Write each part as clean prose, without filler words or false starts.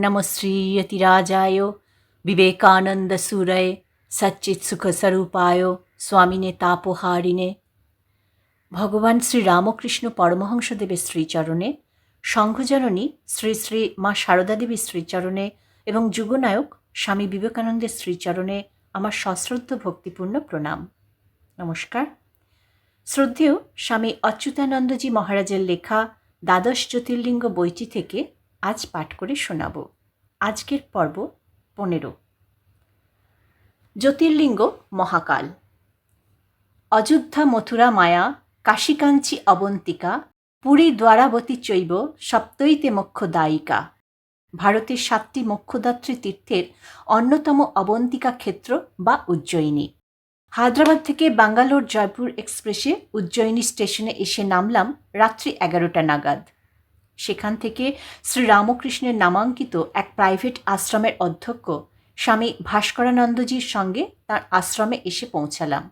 নমঃ শ্রীয়তিরাজায় বিবেকানন্দসূরয়ে সচ্চিৎসুখস্বরূপায় স্বামিনে তাপহারিণে। ভগবান শ্রী রামকৃষ্ণ পরমহংসদেবের শ্রীচরণে, সংঘজননী শ্রী শ্রী মা সারদা দেবীর শ্রীচরণে এবং যুগনায়ক স্বামী বিবেকানন্দের শ্রীচরণে আমার সশ্রদ্ধ ভক্তিপূর্ণ প্রণাম। নমস্কার। শ্রদ্ধেয় স্বামী অচ্যুতানন্দজি মহারাজের লেখা দ্বাদশ জ্যোতির্লিঙ্গ বইটি থেকে আজ পাঠ করে শোনাব। আজকের পর্ব 15। জ্যোতির্লিঙ্গ মহাকাল। অযোধ্যা মথুরা মায়া কাশীকাঞ্চি অবন্তিকা পুরী দ্বারাবতী চৈব সপ্তৈতে মোক্ষদায়িকা। ভারতের 7টি মোক্ষদাত্রী তীর্থের অন্যতম অবন্তিকা ক্ষেত্র বা উজ্জয়িনী। হায়দ্রাবাদ থেকে ব্যাঙ্গালোর জয়পুর এক্সপ্রেসে উজ্জয়িনী স্টেশনে এসে নামলাম রাত্রি 11টা নাগাদ। সেখান থেকে শ্রীরামকৃষ্ণের নামাঙ্কিত এক প্রাইভেট আশ্রমের অধ্যক্ষ স্বামী ভাস্করানন্দজির সঙ্গে তার আশ্রমে এসে পৌঁছালাম।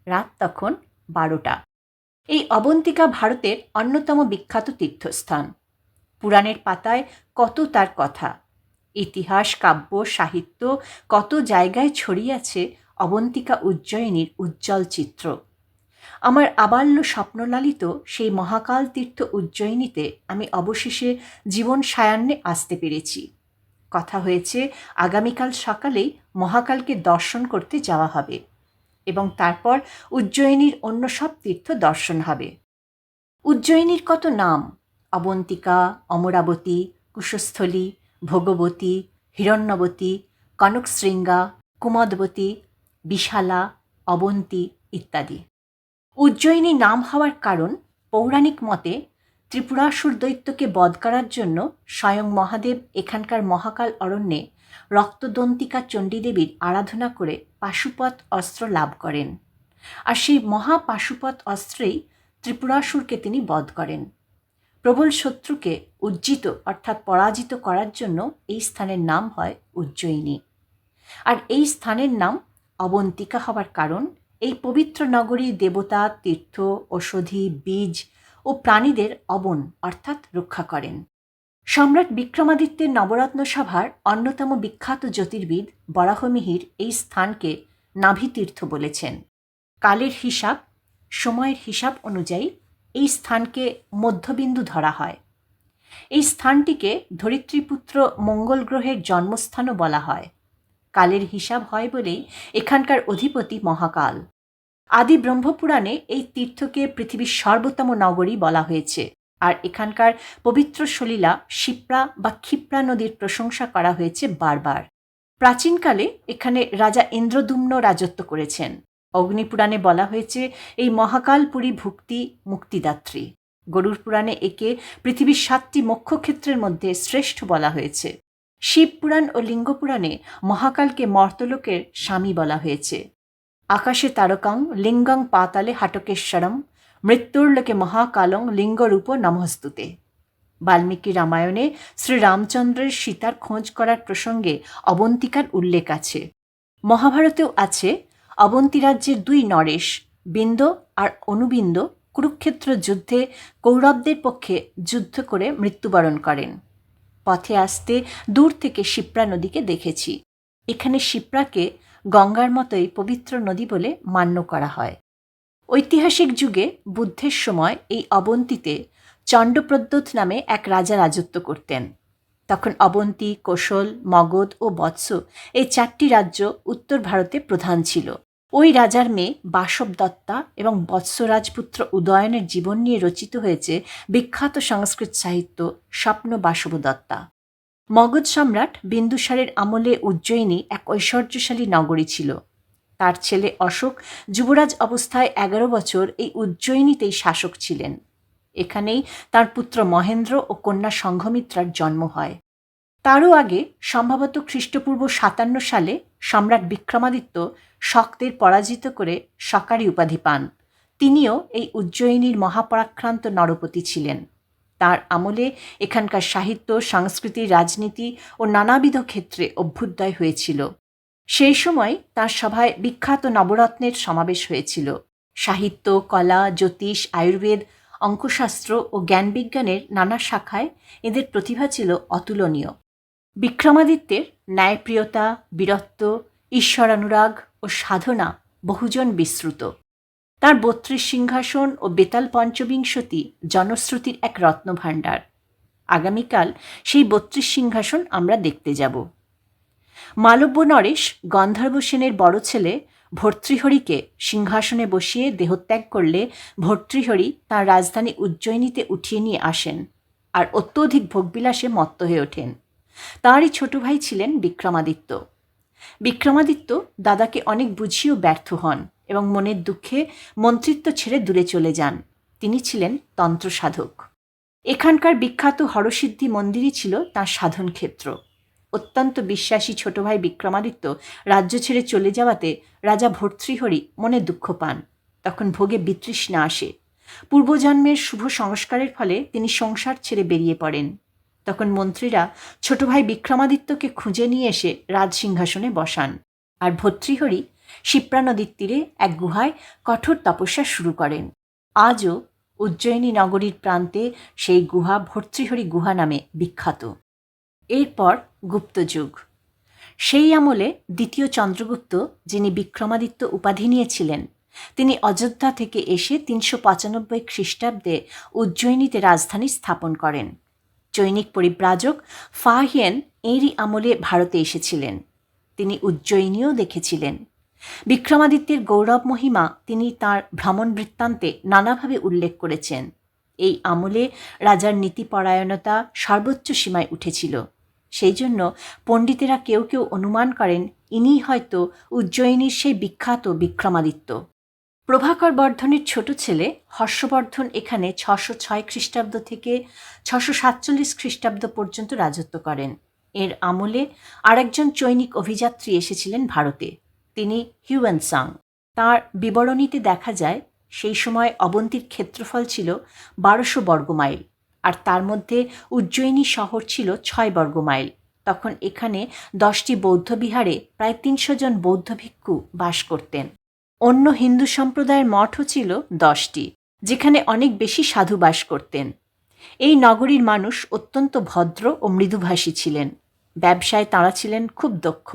রাত তখন 12টা। এই অবন্তিকা ভারতের অন্যতম বিখ্যাত তীর্থস্থান। পুরাণের পাতায় কত তার কথা। ইতিহাস, কাব্য, সাহিত্য কত জায়গায় ছড়িয়ে আছে অবন্তিকা উজ্জয়িনীর উজ্জ্বল চিত্র। আমার আবাল্য স্বপ্নলালিত সেই মহাকাল তীর্থ উজ্জয়িনীতে আমি অবশেষে জীবন সায়ান্নে আসতে পেরেছি। কথা হয়েছে আগামীকাল সকালেই মহাকালকে দর্শন করতে যাওয়া হবে এবং তারপর উজ্জয়িনীর অন্য সব তীর্থ দর্শন হবে। উজ্জয়িনীর কত নাম: অবন্তিকা, অমরাবতী, কুশস্থলী, ভোগবতী, হিরণ্যবতী, কনকশৃঙ্গা, কুমদবতী, বিশালা, অবন্তী ইত্যাদি। উজ্জয়িনী নাম হওয়ার কারণ, পৌরাণিক মতে ত্রিপুরাসুর দৈত্যকে বধ করার জন্য স্বয়ং মহাদেব এখানকার মহাকাল অরণ্যে রক্তদন্তিকা চণ্ডীদেবীর আরাধনা করে পাশুপত অস্ত্র লাভ করেন, আর সেই মহাপাশুপত অস্ত্রেই ত্রিপুরাসুরকে তিনি বধ করেন। প্রবল শত্রুকে উজ্জিত অর্থাৎ পরাজিত করার জন্য এই স্থানের নাম হয় উজ্জয়িনী। আর এই স্থানের নাম অবন্তিকা হওয়ার কারণ, এই পবিত্র নগরী দেবতা, তীর্থ, ঔষধি, বীজ ও প্রাণীদের অবন অর্থাৎ রক্ষা করেন। সম্রাট বিক্রমাদিত্যের নবরত্ন সভার অন্যতম বিখ্যাত জ্যোতির্বিদ বরাহমিহির এই স্থানকে নাভিতীর্থ বলেছেন। কালের হিসাব, সময়ের হিসাব অনুযায়ী এই স্থানকে মধ্যবিন্দু ধরা হয়। এই স্থানটিকে ধরিত্রীপুত্র মঙ্গল গ্রহের জন্মস্থানও বলা হয়। কালের হিসাব হয় বলেই এখানকার অধিপতি মহাকাল। আদি ব্রহ্মপুরাণে এই তীর্থকে পৃথিবীর সর্বোত্তম নগরী বলা হয়েছে, আর এখানকার পবিত্র সলিলা শিপ্রা বা ক্ষিপ্রা নদীর প্রশংসা করা হয়েছে বারবার। প্রাচীনকালে এখানে রাজা ইন্দ্রদুম্ন রাজত্ব করেছেন। অগ্নিপুরাণে বলা হয়েছে এই মহাকালপুরী ভুক্তি মুক্তিদাত্রী। গরুড় পুরাণে একে পৃথিবীর 7টি মোক্ষক্ষেত্রের মধ্যে শ্রেষ্ঠ বলা হয়েছে। শিবপুরাণ ও লিঙ্গপুরাণে মহাকালকে মর্তলোকের স্বামী বলা হয়েছে। আকাশে তারকং লিঙ্গং পাতালে হাটকেশ্বরম মৃত্যুর্লোকে মহাকালং লিঙ্গরূপ নমস্তুতে। বাল্মীকি রামায়ণে শ্রীরামচন্দ্রের সীতার খোঁজ করার প্রসঙ্গে অবন্তিকার উল্লেখ আছে। মহাভারতেও আছে অবন্তী রাজ্যের 2 নরেশ, বিন্দ আর অনুবিন্দ কুরুক্ষেত্র যুদ্ধে কৌরবদের পক্ষে যুদ্ধ করে মৃত্যুবরণ করেন। পথে আসতে দূর থেকে শিপ্রা নদীকে দেখেছি। এখানে শিপ্রাকে গঙ্গার মতোই পবিত্র নদী বলে মান্য করা হয়। ঐতিহাসিক যুগে বুদ্ধের সময় এই অবন্তীতে চণ্ডপ্রদ্যোৎ নামে এক রাজা রাজত্ব করতেন। তখন অবন্তী, কোশল, মগধ ও বৎস এই 4টি রাজ্য উত্তর ভারতে প্রধান ছিল। ওই রাজার মেয়ে বাসব দত্তা এবং বৎস রাজপুত্র উদয়নের জীবন নিয়ে রচিত হয়েছে বিখ্যাত সংস্কৃত সাহিত্য স্বপ্ন বাসব দত্তা। মগধ সম্রাট বিন্দুসারের আমলে উজ্জয়িনী এক ঐশ্বর্যশালী নগরী ছিল। তার ছেলে অশোক যুবরাজ অবস্থায় 11 বছর এই উজ্জয়িনীতেই শাসক ছিলেন। এখানেই তার পুত্র মহেন্দ্র ও কন্যা সংঘমিত্রার জন্ম হয়। তারও আগে সম্ভবত খ্রিস্টপূর্ব 57 সালে সম্রাট বিক্রমাদিত্য শকদের পরাজিত করে শকারি উপাধি পান। তিনিও এই উজ্জয়িনীর মহাপরাক্রান্ত নরপতি ছিলেন। তার আমলে এখানকার সাহিত্য, সংস্কৃতি, রাজনীতি ও নানাবিধ ক্ষেত্রে অভ্যুদয় হয়েছিল। সেই সময় তার সভায় বিখ্যাত নবরত্নের সমাবেশ হয়েছিল। সাহিত্য, কলা, জ্যোতিষ, আয়ুর্বেদ, অঙ্কশাস্ত্র ও জ্ঞানবিজ্ঞানের নানা শাখায় এদের প্রতিভা ছিল অতুলনীয়। বিক্রমাদিত্যের ন্যায়প্রিয়তা, বীরত্ব, ঈশ্বরানুরাগ ও সাধনা বহুজন বিশ্রুত। তার ৩২ সিংহাসন ও বেতাল পঞ্চবিংশতি জনশ্রুতির এক রত্নভাণ্ডার। আগামীকাল সেই ৩২ সিংহাসন আমরা দেখতে যাব। মালব্য নরেশ গন্ধর্ব সেনের বড় ছেলে ভর্তৃহরিকে সিংহাসনে বসিয়ে দেহত্যাগ করলে ভর্তৃহরি তাঁর রাজধানী উজ্জয়িনীতে উঠিয়ে নিয়ে আসেন আর অত্যধিক ভোগবিলাসে মত্ত হয়ে ওঠেন। তাঁরই ছোট ভাই ছিলেন বিক্রমাদিত্য। বিক্রমাদিত্য দাদাকে অনেক বুঝিয়েও ব্যর্থ হন এবং মনের দুঃখে মন্ত্রিত্ব ছেড়ে দূরে চলে যান। তিনি ছিলেন তন্ত্র সাধক। এখানকার বিখ্যাত হরসিদ্ধি মন্দিরই ছিল তাঁর সাধন ক্ষেত্র। অত্যন্ত বিশ্বাসী ছোট ভাই বিক্রমাদিত্য রাজ্য ছেড়ে চলে যাওয়াতে রাজা ভর্তৃহরি মনে দুঃখ পান। তখন ভোগে বিতৃষ্ণা আসে। পূর্বজন্মের শুভ সংস্কারের ফলে তিনি সংসার ছেড়ে বেরিয়ে পড়েন। তখন মন্ত্রীরা ছোট ভাই বিক্রমাদিত্যকে খুঁজে নিয়ে এসে রাজসিংহাসনে বসান, আর ভর্তৃহরি শিপ্রা নদীর তীরে এক গুহায় কঠোর তপস্যা শুরু করেন। আজও উজ্জয়িনী নগরীর প্রান্তে সেই গুহা ভর্তৃহরি গুহা নামে বিখ্যাত। এরপর গুপ্তযুগ। সেই আমলে দ্বিতীয় চন্দ্রগুপ্ত, যিনি বিক্রমাদিত্য উপাধি নিয়েছিলেন, তিনি অযোধ্যা থেকে এসে ৩৯৫ খ্রিস্টাব্দে উজ্জয়িনীতে রাজধানী স্থাপন করেন। চৈনিক পরিব্রাজক ফাহিয়েন এরই আমলে ভারতে এসেছিলেন। তিনি উজ্জয়িনীও দেখেছিলেন। বিক্রমাদিত্যের গৌরব মহিমা তিনি তাঁর ভ্রমণ বৃত্তান্তে নানাভাবে উল্লেখ করেছেন। এই আমলে রাজার নীতিপরায়ণতা সর্বোচ্চ সীমায় উঠেছিল। সেই জন্য পণ্ডিতেরা কেউ কেউ অনুমান করেন ইনিই হয়তো উজ্জয়িনীর সেই বিখ্যাত বিক্রমাদিত্য। প্রভাকর বর্ধনের ছোট ছেলে হর্ষবর্ধন এখানে ৬০৬ খ্রিস্টাব্দ থেকে ৬৪৭ খ্রিস্টাব্দ পর্যন্ত রাজত্ব করেন। এর আমলে আরেকজন চৈনিক অভিযাত্রী এসেছিলেন ভারতে, তিনি হিউয়েনসাং। তাঁর বিবরণীতে দেখা যায় সেই সময় অবন্তীর ক্ষেত্রফল ছিল ১২০০ বর্গমাইল, আর তার মধ্যে উজ্জয়িনী শহর ছিল ৬ বর্গমাইল। তখন এখানে ১০টি বৌদ্ধবিহারে প্রায় ৩০০ জন বৌদ্ধ ভিক্ষু বাস করতেন। অন্য হিন্দু সম্প্রদায়ের মঠও ছিল 10টি, যেখানে অনেক বেশি সাধু বাস করতেন। এই নগরীর মানুষ অত্যন্ত ভদ্র ও মৃদুভাষী ছিলেন। ব্যবসায় তাঁরা ছিলেন খুব দক্ষ।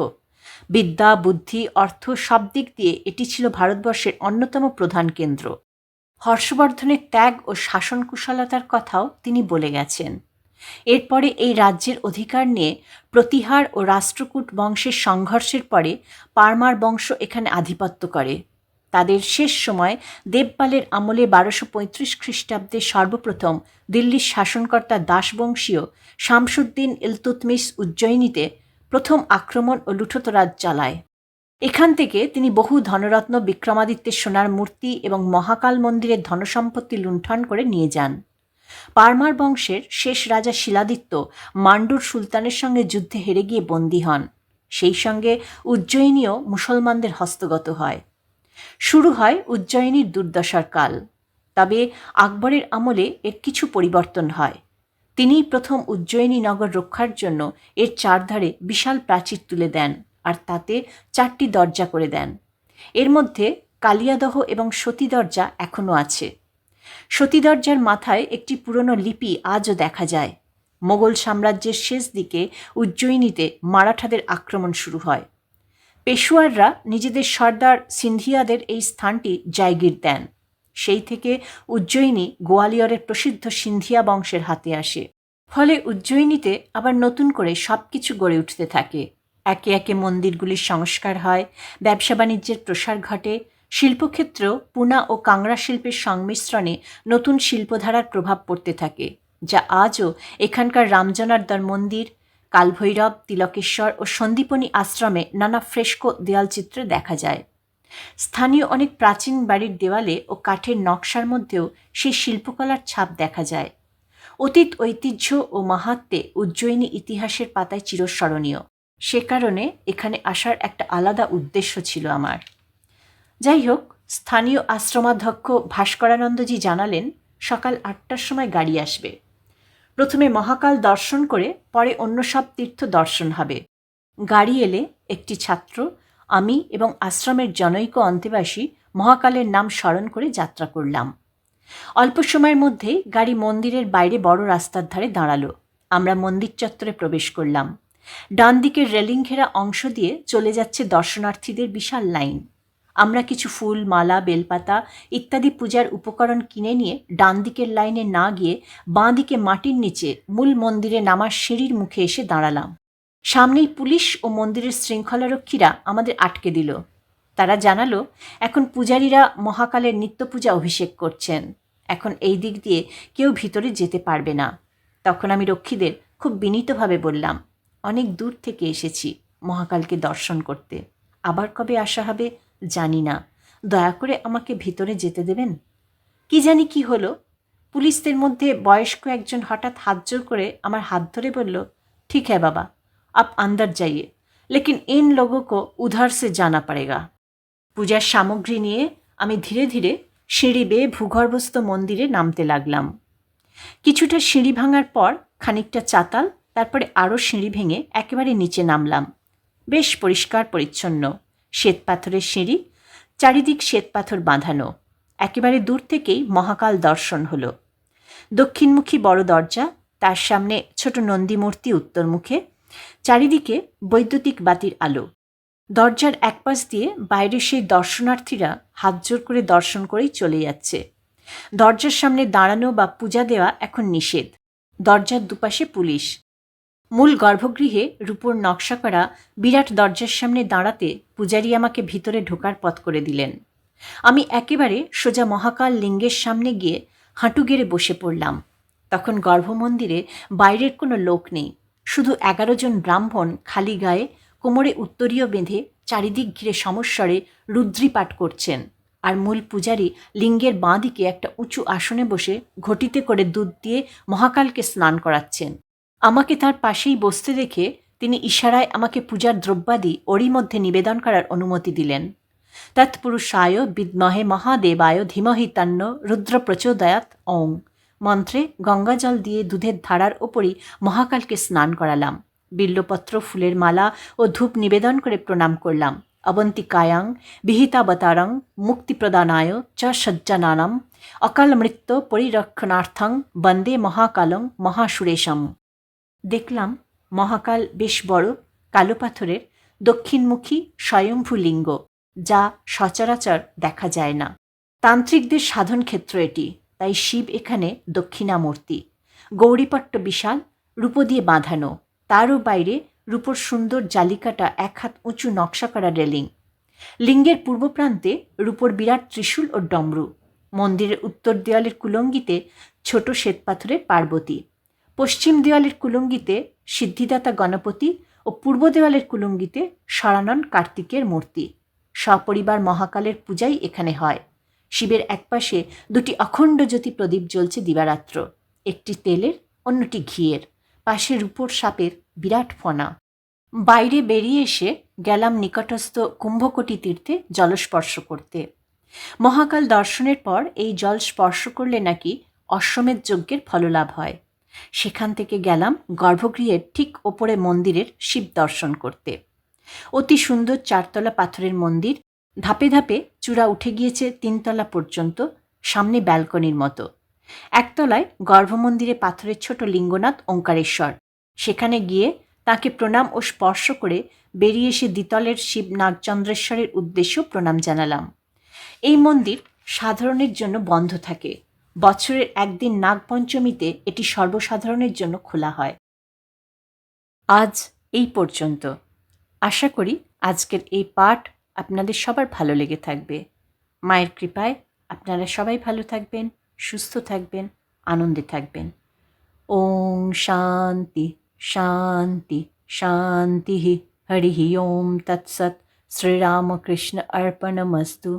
বিদ্যা, বুদ্ধি, অর্থ সব দিক দিয়ে এটি ছিল ভারতবর্ষের অন্যতম প্রধান কেন্দ্র। হর্ষবর্ধনের ত্যাগ ও শাসন কুশলতার কথাও তিনি বলে গেছেন। এরপরে এই রাজ্যের অধিকার নিয়ে প্রতিহার ও রাষ্ট্রকূট বংশের সংঘর্ষের পরে পারমার বংশ এখানে আধিপত্য করে। তাদের শেষ সময় দেবপালের আমলে ১২৩৫ খ্রিস্টাব্দে সর্বপ্রথম দিল্লির শাসনকর্তা দাসবংশীয় শামসুদ্দিন ইলতুৎমিশ উজ্জয়িনীতে প্রথম আক্রমণ ও লুঠতরাজ চালায়। এখান থেকে তিনি বহু ধনরত্ন, বিক্রমাদিত্যের সোনার মূর্তি এবং মহাকাল মন্দিরের ধনসম্পত্তি লুণ্ঠন করে নিয়ে যান। পারমার বংশের শেষ রাজা শিলাদিত্য মান্ডুর সুলতানের সঙ্গে যুদ্ধে হেরে গিয়ে বন্দী হন। সেই সঙ্গে উজ্জয়িনীও মুসলমানদের হস্তগত হয়। শুরু হয় উজ্জয়িনীর দুর্দশার কাল। তবে আকবরের আমলে এর কিছু পরিবর্তন হয়। তিনিই প্রথম উজ্জয়িনী নগর রক্ষার জন্য এর চারধারে বিশাল প্রাচীর তুলে দেন, আর তাতে 4টি দরজা করে দেন। এর মধ্যে কালিয়াদহ এবং সতী দরজা এখনও আছে। সতী দরজার মাথায় একটি পুরনো লিপি আজও দেখা যায়। মোগল সাম্রাজ্যের শেষ দিকে উজ্জয়িনীতে মারাঠাদের আক্রমণ শুরু হয়। পেশোয়াররা নিজেদের সর্দার সিন্ধিয়াদের এই স্থানটি জায়গির দেন। সেই থেকে উজ্জয়িনী গোয়ালিয়রের প্রসিদ্ধ সিন্ধিয়া বংশের হাতে আসে। ফলে উজ্জয়িনীতে আবার নতুন করে সব কিছু গড়ে উঠতে থাকে। একে একে মন্দিরগুলির সংস্কার হয়, ব্যবসা বাণিজ্যের প্রসার ঘটে, শিল্পক্ষেত্রেও পুনা ও কাংড়া শিল্পের সংমিশ্রণে নতুন শিল্পধারার প্রভাব পড়তে থাকে, যা আজও এখানকার রামজনার্দন মন্দির, কালভৈরব, তিলকেশ্বর ও সন্দীপনী আশ্রমে নানা ফ্রেস্কো দেয়ালচিত্রে দেখা যায়। স্থানীয় অনেক প্রাচীন বাড়ির দেওয়ালে ও কাঠের নকশার মধ্যেও সেই শিল্পকলার ছাপ দেখা যায়। অতীত ঐতিহ্য ও মাহাত্ম্যে উজ্জয়িনী ইতিহাসের পাতায় চিরস্মরণীয়। সে কারণে এখানে আসার একটা আলাদা উদ্দেশ্য ছিল আমার। যাই হোক, স্থানীয় আশ্রমাধ্যক্ষ ভাস্করানন্দজি জানালেন সকাল 8টার সময় গাড়ি আসবে। প্রথমে মহাকাল দর্শন করে পরে অন্য সব তীর্থ দর্শন হবে। গাড়ি এলে একটি ছাত্র, আমি এবং আশ্রমের জনৈক অন্তেবাসী মহাকালের নাম স্মরণ করে যাত্রা করলাম। অল্প সময়ের মধ্যেই গাড়ি মন্দিরের বাইরে বড় রাস্তার ধারে দাঁড়ালো। আমরা মন্দির চত্বরে প্রবেশ করলাম। ডান দিকের রেলিং ঘেরা অংশ দিয়ে চলে যাচ্ছে দর্শনার্থীদের বিশাল লাইন। আমরা কিছু ফুল, মালা, বেলপাতা ইত্যাদি পূজার উপকরণ কিনে নিয়ে ডান দিকের লাইনে না গিয়ে বাঁ দিকে মাটির নিচে মূল মন্দিরে নামার সিঁড়ির মুখে এসে দাঁড়ালাম। সামনেই পুলিশ ও মন্দিরের শৃঙ্খলারক্ষীরা আমাদের আটকে দিল। তারা জানালো, এখন পূজারীরা মহাকালের নিত্য পূজা অভিষেক করছেন, এখন এই দিক দিয়ে কেউ ভিতরে যেতে পারবে না। তখন আমি রক্ষীদের খুব বিনীতভাবে বললাম, অনেক দূর থেকে এসেছি মহাকালকে দর্শন করতে, আবার কবে আসা হবে জানি না, দয়া করে আমাকে ভিতরে যেতে দেবেন। কি জানি কি হলো, পুলিশদের মধ্যে বয়স্ক একজন হঠাৎ হাত জোর করে আমার হাত ধরে বলল, ঠিক হ্যাঁ বাবা, आप अंदर जाइए, लेकिन इन लोगों को उधर से जाना पड़ेगा। পূজার সামগ্রী নিয়ে আমি ধীরে ধীরে সিঁড়ি বেয়ে ভূগর্ভস্থ মন্দিরে নামতে লাগলাম। কিছুটা সিঁড়ি ভাঙার পর খানিকটা চাতাল, তারপরে আরও সিঁড়ি ভেঙে একেবারে নিচে নামলাম। বেশ পরিষ্কার পরিচ্ছন্ন, শ্বেতপাথরের সিঁড়ি, চারিদিক শ্বেতপাথর বাঁধানো। একেবারে দূর থেকেই মহাকাল দর্শন হলো। দক্ষিণমুখী বড় দরজা, তার সামনে ছোট নন্দী মূর্তি উত্তরমুখে, চারিদিকে বৈদ্যুতিক বাতির আলো। দরজার একপাশ দিয়ে বাইরে সেই দর্শনার্থীরা হাত জোর করে দর্শন করেই চলে যাচ্ছে। দরজার সামনে দাঁড়ানো বা পূজা দেওয়া এখন নিষেধ। দরজার দুপাশে পুলিশ। মূল গর্ভগৃহে রূপোর নকশা করা বিরাট দরজার সামনে দাঁড়াতে পূজারী আমাকে ভিতরে ঢোকার পথ করে দিলেন। আমি একেবারে সোজা মহাকাল লিঙ্গের সামনে গিয়ে হাঁটু গেড়ে বসে পড়লাম। তখন গর্ভমন্দিরে বাইরের কোনো লোক নেই, শুধু 11 জন ব্রাহ্মণ খালি গায়ে কোমরে উত্তরীয় বেঁধে চারিদিক ঘিরে সমস্বরে রুদ্রী পাঠ করছেন, আর মূল পূজারী লিঙ্গের বাঁ দিকে একটা উঁচু আসনে বসে ঘটিতে করে দুধ দিয়ে মহাকালকে স্নান করাচ্ছেন। আমাকে তার পাশেই বসতে দেখে তিনি ইশারায় আমাকে পূজার দ্রব্যাদি ওরই মধ্যে নিবেদন করার অনুমতি দিলেন। তৎপুরুষায় বিদ্মহে মহাদেবায় ধীমহি তন্ন রুদ্র প্রচোদয়াৎ ওং মন্ত্রে গঙ্গাজল দিয়ে দুধের ধারার ওপরই মহাকালকে স্নান করালাম। বিল্লপত্র, ফুলের মালা ও ধূপ নিবেদন করে প্রণাম করলাম। অবন্তিকায়াং বিহিতাবতারং মুক্তিপ্রদানায় চ সজ্জানানাম অকাল মৃত্যু পরিরক্ষণার্থং বন্দে মহাকালং মহাসুরেশম। দেখলাম মহাকাল বেশ বড়, কালো পাথরের, দক্ষিণমুখী স্বয়ম্ভু লিঙ্গ, যা সচরাচর দেখা যায় না। তান্ত্রিকদের সাধন ক্ষেত্র এটি, তাই শিব এখানে দক্ষিণামূর্তি। গৌরীপট্ট বিশাল, রূপো দিয়ে বাঁধানো, তারও বাইরে রূপোর সুন্দর জালিকাটা 1 হাত উঁচু নকশা করা রেলিং। লিঙ্গের পূর্ব প্রান্তে রূপোর বিরাট ত্রিশূল ও ডমরু। মন্দিরের উত্তর দেওয়ালের কুলঙ্গিতে ছোট শ্বেতপাথরের পার্বতী, পশ্চিম দেওয়ালের কুলঙ্গিতে সিদ্ধিদাতা গণপতি ও পূর্ব দেওয়ালের কুলঙ্গিতে সরানন কার্তিকের মূর্তি। সপরিবার মহাকালের পূজাই এখানে হয়। শিবের একপাশে 2টি অখণ্ড জ্যোতি প্রদীপ জ্বলছে দিবারাত্র, একটি তেলের, অন্যটি ঘিয়ের, পাশে রূপোর সাপের বিরাট ফনা। বাইরে বেরিয়ে এসে গেলাম নিকটস্থ কুম্ভকোটি তীর্থে জলস্পর্শ করতে। মহাকাল দর্শনের পর এই জল স্পর্শ করলে নাকি অশ্বমেধ যজ্ঞের ফললাভ হয়। সেখান থেকে গেলাম গর্ভগৃহের ঠিক ওপরে মন্দিরের শিব দর্শন করতে। অতি সুন্দর 4 তলা পাথরের মন্দির, ধাপে ধাপে চূড়া উঠে গিয়েছে 3 তলা পর্যন্ত, সামনে ব্যালকনির মতো। 1 তলায় গর্ভমন্দিরে পাথরের ছোট লিঙ্গনাথ ওঙ্কারেশ্বর। সেখানে গিয়ে তাকে প্রণাম ও স্পর্শ করে বেরিয়ে এসে দ্বিতলের শিব নাগচন্দ্রেশ্বরের উদ্দেশ্যেও প্রণাম জানালাম। এই মন্দির সাধারণের জন্য বন্ধ থাকে। বছরের একদিন নাগপঞ্চমীতে এটি সর্বসাধারণের জন্য খোলা হয়। আজ এই পর্যন্ত। আশা করি আজকের এই পাঠ আপনাদের সবার ভালো লেগে থাকবে। মায়ের কৃপায় আপনারা সবাই ভালো থাকবেন, সুস্থ থাকবেন, আনন্দে থাকবেন। ওং শান্তি শান্তি শান্তি। হরি ওম তৎসৎ। শ্রীরামকৃষ্ণ অর্পণমস্তু।